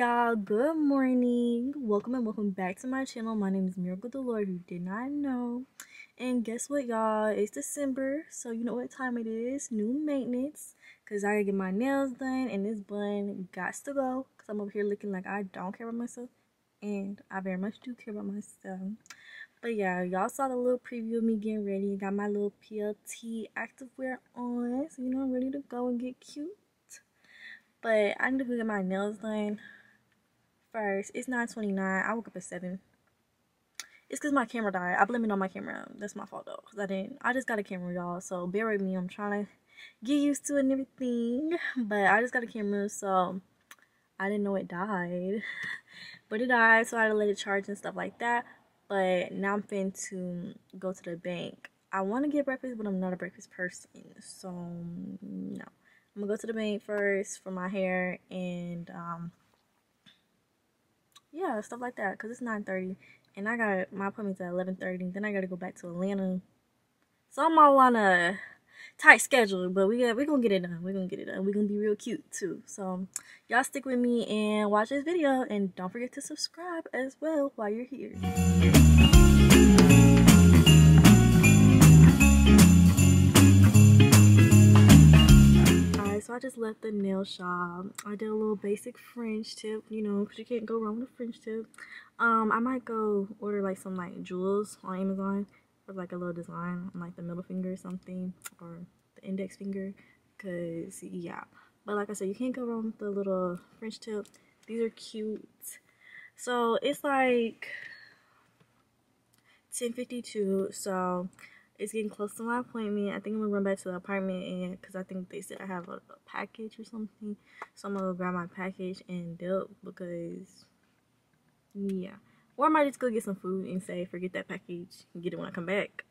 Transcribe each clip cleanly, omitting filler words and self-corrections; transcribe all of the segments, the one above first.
y'all, good morning. Welcome and welcome back to my channel. My name is Miracle the Lord, who did not know. And guess what, y'all? It's December, so you know what time it is. New maintenance, because I gotta get my nails done, and this bun gots to go, because I'm over here looking like I don't care about myself, and I very much do care about myself. But yeah, y'all saw the little preview of me getting ready. Got my little PLT activewear on, so you know I'm ready to go and get cute. But I need to go get my nails done first. It's 9:29. I woke up at 7. It's because my camera died. I blame it on my camera. That's my fault though, because I just got a camera, y'all, so bear with me. I'm trying to get used to it and everything, but I just got a camera, so I didn't know it died. But it died, so I had to let it charge and stuff like that. But now I'm finna to go to the bank. I want to get breakfast, but I'm not a breakfast person, so no. I'm gonna go to the bank first for my hair and yeah, stuff like that, because it's 9:30 and I got my appointment's at 11:30. Then I gotta go back to Atlanta, so I'm all on a tight schedule, but we're gonna get it done. We're gonna get it done. We're gonna be real cute too. So y'all stick with me and watch this video, and don't forget to subscribe as well while you're here. So I just left the nail shop. I did a little basic French tip, you know, because you can't go wrong with a French tip. I might go order like some like jewels on Amazon for like a little design on like the middle finger or something, or the index finger, because yeah. But like I said, you can't go wrong with the little French tip. These are cute. So it's like 10:52, so it's getting close to my appointment. I think I'm gonna run back to the apartment, and because I think they said I have a package or something, so I'm gonna go grab my package and dip, because yeah. Or I might just go get some food and say forget that package and get it when I come back.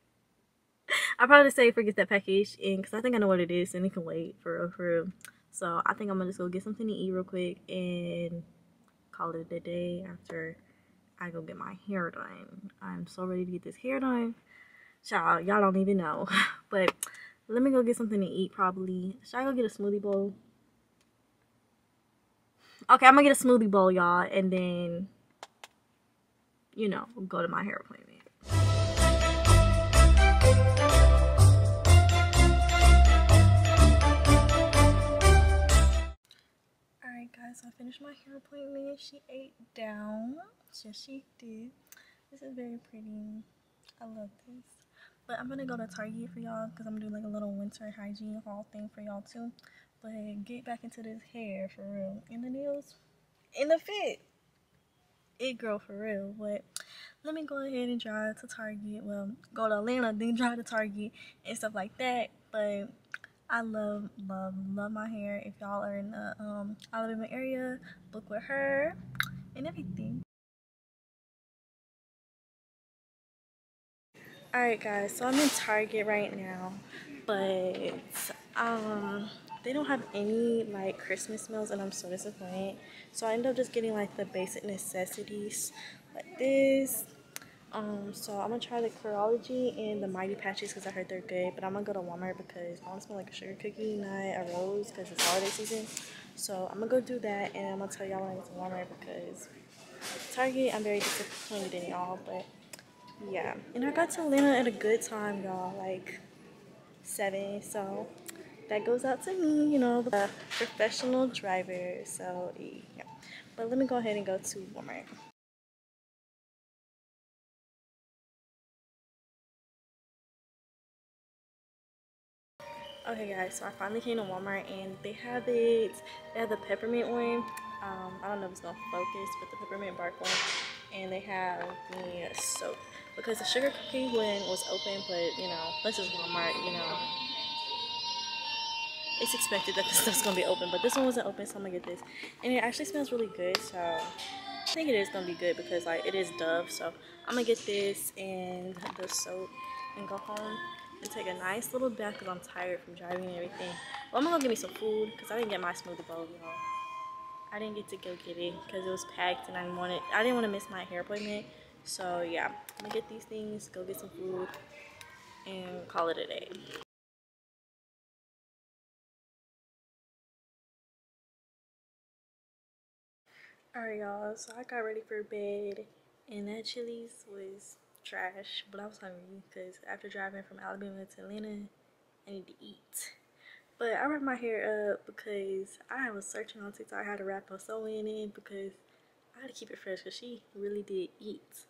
I probably say forget that package, and because I think I know what it is and it can wait for real, for real. So I think I'm gonna just go get something to eat real quick and call it a day after I go get my hair done. I'm so ready to get this hair done. Child, y'all don't even know. But let me go get something to eat probably. Should I go get a smoothie bowl? Okay, I'm gonna get a smoothie bowl, y'all, and then, you know, go to my hair appointment. Alright guys, so I finished my hair appointment. She ate down. Yes, she did. This is very pretty. I love this. But I'm gonna go to Target for y'all, because I'm gonna do like a little winter hygiene haul thing for y'all too. But get back into this hair for real. And the nails. And the fit. It girl for real. But let me go ahead and drive to Target. Well, go to Atlanta, then drive to Target and stuff like that. But I love my hair. If y'all are in the Alabama area, book with her and everything. Alright guys, so I'm in Target right now, but they don't have any like Christmas smells, and I'm so disappointed. So I ended up just getting like the basic necessities like this. So I'm gonna try the Curology and the Mighty Patches because I heard they're good, but I'm gonna go to Walmart because I want to smell like a sugar cookie, not a rose, because it's holiday season. So I'm gonna go do that, and I'm gonna tell y'all when I get to Walmart, because Target, I'm very disappointed in y'all. But yeah, and I got to Atlanta at a good time, y'all, like 7. So that goes out to me, you know, the professional driver. So yeah, but let me go ahead and go to Walmart. Okay guys, so I finally came to Walmart and they have it. They have the peppermint one. I don't know if it's gonna focus, but the peppermint bark one, and they have the soap, because the sugar cookie one was open, but you know, this is Walmart, you know, it's expected that this stuff's gonna be open, but this one wasn't open, so I'm gonna get this, and it actually smells really good. So I think it is gonna be good, because like it is Dove. So I'm gonna get this and the soap and go home and take a nice little bath, because I'm tired from driving and everything. Well, I'm gonna go get me some food, because I didn't get my smoothie bowl, y'all. I didn't get to go get it because it was packed, and I didn't want to miss my hair appointment. So yeah, I'm gonna get these things, go get some food, and call it a day. Alright, y'all, so I got ready for bed, and that Chili's was trash, but I was hungry because after driving from Alabama to Atlanta, I need to eat. But I wrapped my hair up because I was searching on TikTok how to wrap a sew in because I had to keep it fresh because she really did eat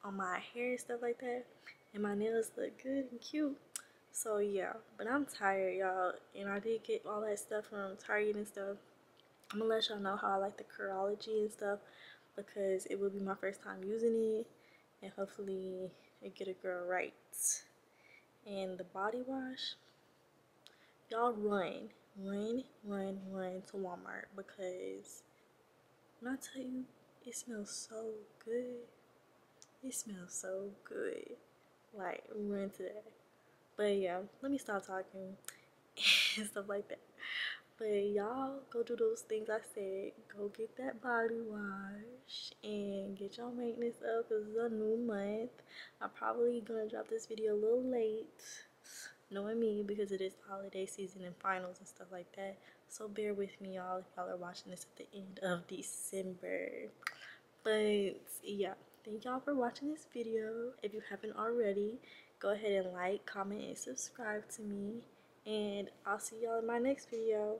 on my hair and stuff like that, and my nails look good and cute. So yeah, but I'm tired, y'all, and I did get all that stuff from Target and stuff. I'm gonna let y'all know how I like the Curology and stuff because it will be my first time using it, and hopefully it get a girl right. And the body wash, y'all run to Walmart because when I tell you it smells so good, it smells so good. Like, run to that. But yeah, let me stop talking and stuff like that. But y'all go do those things I said. Go get that body wash and get your maintenance up because it's a new month. I'm probably gonna drop this video a little late, knowing me, because it is holiday season and finals and stuff like that. So bear with me, y'all, if y'all are watching this at the end of December. But yeah, thank y'all for watching this video. If you haven't already, go ahead and like, comment, and subscribe to me. And I'll see y'all in my next video.